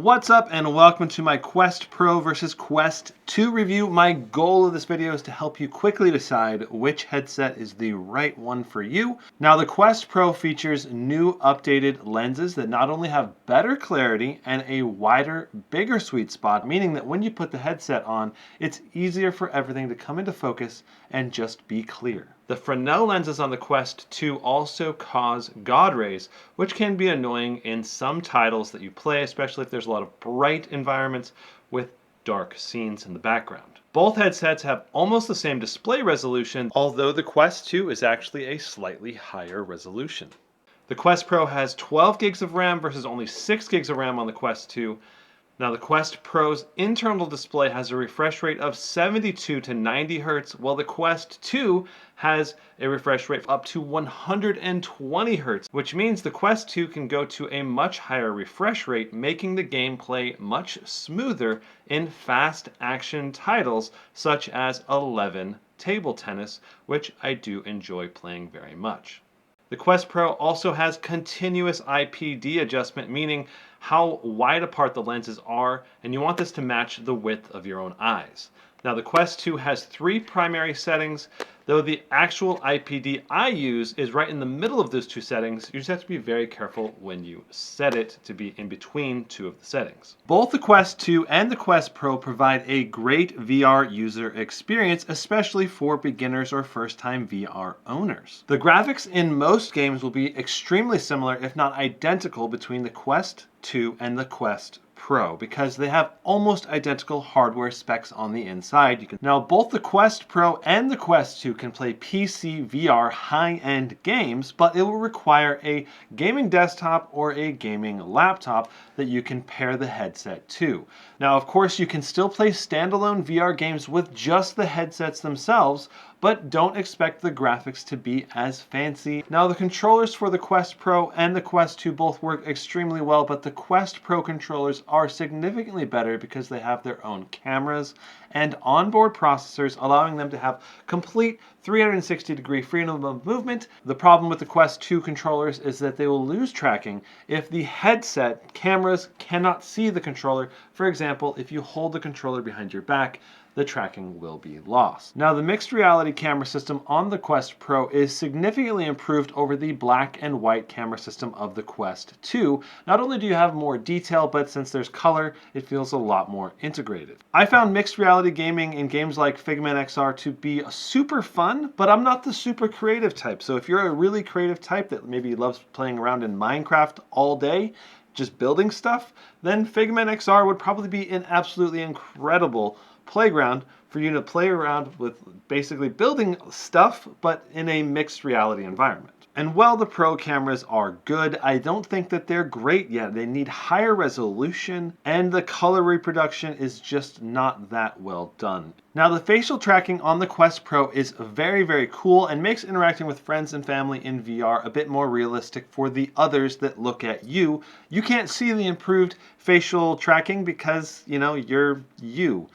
What's up and welcome to my Quest Pro versus Quest 2 review. My goal of this video is to help you quickly decide which headset is the right one for you. Now the Quest Pro features new updated lenses that not only have better clarity and a wider, bigger sweet spot, meaning that when you put the headset on, it's easier for everything to come into focus and just be clear. The Fresnel lenses on the Quest 2 also cause God rays, which can be annoying in some titles that you play, especially if there's a lot of bright environments with dark scenes in the background. Both headsets have almost the same display resolution, although the Quest 2 is actually a slightly higher resolution. The Quest Pro has 12 gigs of RAM versus only 6 gigs of RAM on the Quest 2. Now the Quest Pro's internal display has a refresh rate of 72 to 90 Hz, while the Quest 2 has a refresh rate up to 120 Hz, which means the Quest 2 can go to a much higher refresh rate, making the gameplay much smoother in fast action titles such as 11 Table Tennis, which I do enjoy playing very much. The Quest Pro also has continuous IPD adjustment, meaning how wide apart the lenses are, and you want this to match the width of your own eyes. Now the Quest 2 has 3 primary settings, though the actual IPD I use is right in the middle of those 2 settings. You just have to be very careful when you set it to be in between 2 of the settings. Both the Quest 2 and the Quest Pro provide a great VR user experience, especially for beginners or first-time VR owners. The graphics in most games will be extremely similar, if not identical, between the Quest 2 and the Quest Pro because they have almost identical hardware specs on the inside. Now both the Quest Pro and the Quest 2 can play PC VR high-end games, but it will require a gaming desktop or a gaming laptop that you can pair the headset to. Now of course you can still play standalone VR games with just the headsets themselves, but don't expect the graphics to be as fancy. Now the controllers for the Quest Pro and the Quest 2 both work extremely well, but the Quest Pro controllers are significantly better because they have their own cameras and onboard processors, allowing them to have complete 360-degree freedom of movement. The problem with the Quest 2 controllers is that they will lose tracking if the headset cameras cannot see the controller. For example, if you hold the controller behind your back, the tracking will be lost. Now the mixed reality camera system on the Quest Pro is significantly improved over the black and white camera system of the Quest 2. Not only do you have more detail, but since there's color, it feels a lot more integrated. I found mixed reality gaming in games like Figment XR to be super fun, but I'm not the super creative type. So if you're a really creative type that maybe loves playing around in Minecraft all day, just building stuff, then Figment XR would probably be an absolutely incredible playground for you to play around with, basically building stuff, but in a mixed reality environment. And while the Pro cameras are good, I don't think that they're great yet. They need higher resolution, and the color reproduction is just not that well done. Now the facial tracking on the Quest Pro is very, very cool and makes interacting with friends and family in VR a bit more realistic for the others that look at you. You can't see the improved facial tracking because, you know, you're you.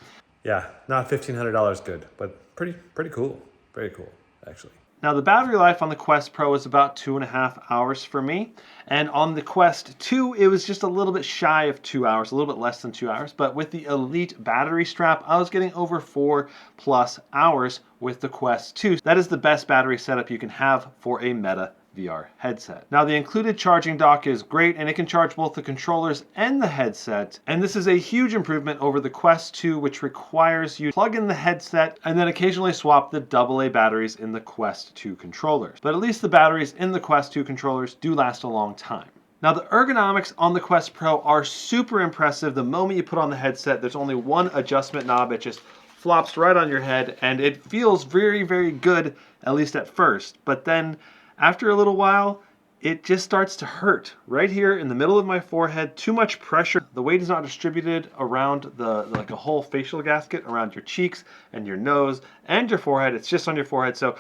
Yeah, not $1,500 good, but pretty cool. Very cool, actually. Now the battery life on the Quest Pro is about 2.5 hours for me, and on the Quest 2 it was just a little bit shy of 2 hours, a little bit less than 2 hours, but with the Elite battery strap I was getting over 4+ hours with the Quest 2. That is the best battery setup you can have for a Meta VR headset. Now the included charging dock is great and it can charge both the controllers and the headset, and this is a huge improvement over the Quest 2, which requires you to plug in the headset and then occasionally swap the AA batteries in the Quest 2 controllers. But at least the batteries in the Quest 2 controllers do last a long time. Now the ergonomics on the Quest Pro are super impressive. The moment you put on the headset, there's only one adjustment knob. It just flops right on your head and it feels very, very good, at least at first. But then after a little while, it just starts to hurt. Right here in the middle of my forehead, too much pressure. The weight is not distributed around like a whole facial gasket around your cheeks and your nose and your forehead. It's just on your forehead. So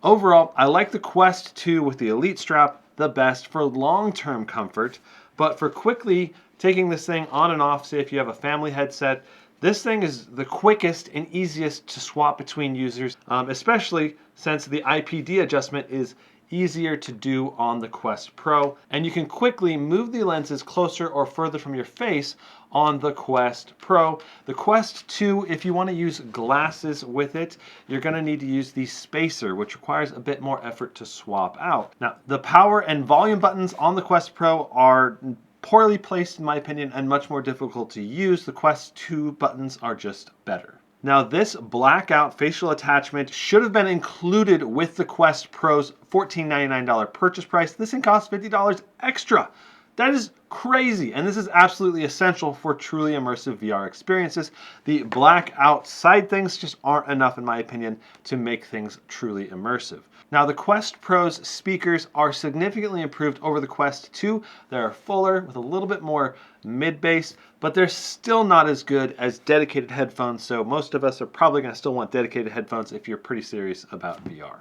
overall, I like the Quest 2 with the Elite strap the best for long-term comfort, but for quickly taking this thing on and off, say if you have a family headset, this thing is the quickest and easiest to swap between users, especially since the IPD adjustment is easier to do on the Quest Pro, and you can quickly move the lenses closer or further from your face on the Quest Pro. The Quest 2, if you want to use glasses with it, you're going to need to use the spacer, which requires a bit more effort to swap out. Now, the power and volume buttons on the Quest Pro are poorly placed in my opinion and much more difficult to use. The Quest 2 buttons are just better. Now, this blackout facial attachment should have been included with the Quest Pro's $14.99 purchase price. This thing costs $50 extra. That is crazy, and this is absolutely essential for truly immersive VR experiences. The blackout side things just aren't enough, in my opinion, to make things truly immersive. Now, the Quest Pro's speakers are significantly improved over the Quest 2. They're fuller with a little bit more mid-bass, but they're still not as good as dedicated headphones, so most of us are probably going to still want dedicated headphones if you're pretty serious about VR.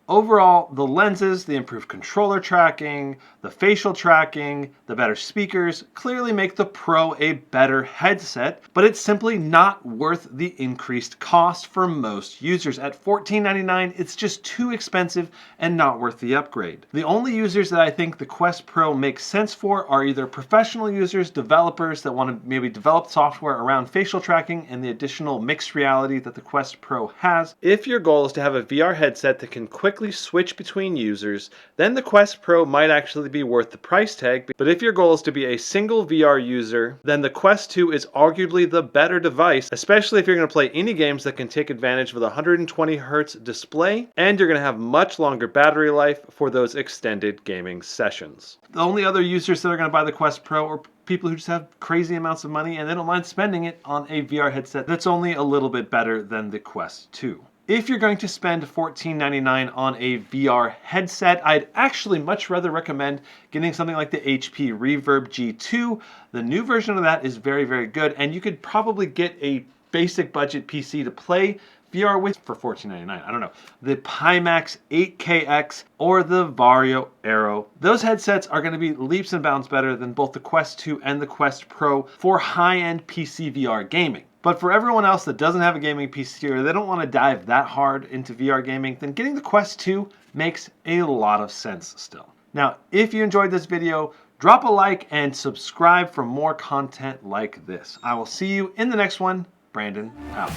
Overall, the lenses, the improved controller tracking, the facial tracking, the better speakers clearly make the Pro a better headset, but it's simply not worth the increased cost for most users. At $14.99, it's just too expensive and not worth the upgrade. The only users that I think the Quest Pro makes sense for are either professional users, developers that want to maybe develop software around facial tracking and the additional mixed reality that the Quest Pro has. If your goal is to have a VR headset that can quickly switch between users, then the Quest Pro might actually be worth the price tag. But if your goal is to be a single VR user, then the Quest 2 is arguably the better device, especially if you're going to play any games that can take advantage of the 120 Hz display, and you're going to have much longer battery life for those extended gaming sessions. The only other users that are going to buy the Quest Pro are people who just have crazy amounts of money and they don't mind spending it on a VR headset that's only a little bit better than the Quest 2. If you're going to spend $14.99 on a VR headset, I'd actually much rather recommend getting something like the HP Reverb G2. The new version of that is very, very good, and you could probably get a basic budget PC to play VR with for $14.99. I don't know. The Pimax 8KX or the Vario Aero. Those headsets are going to be leaps and bounds better than both the Quest 2 and the Quest Pro for high-end PC VR gaming. But for everyone else that doesn't have a gaming PC or they don't want to dive that hard into VR gaming, then getting the Quest 2 makes a lot of sense still. Now, if you enjoyed this video, drop a like and subscribe for more content like this. I will see you in the next one. Brandon out.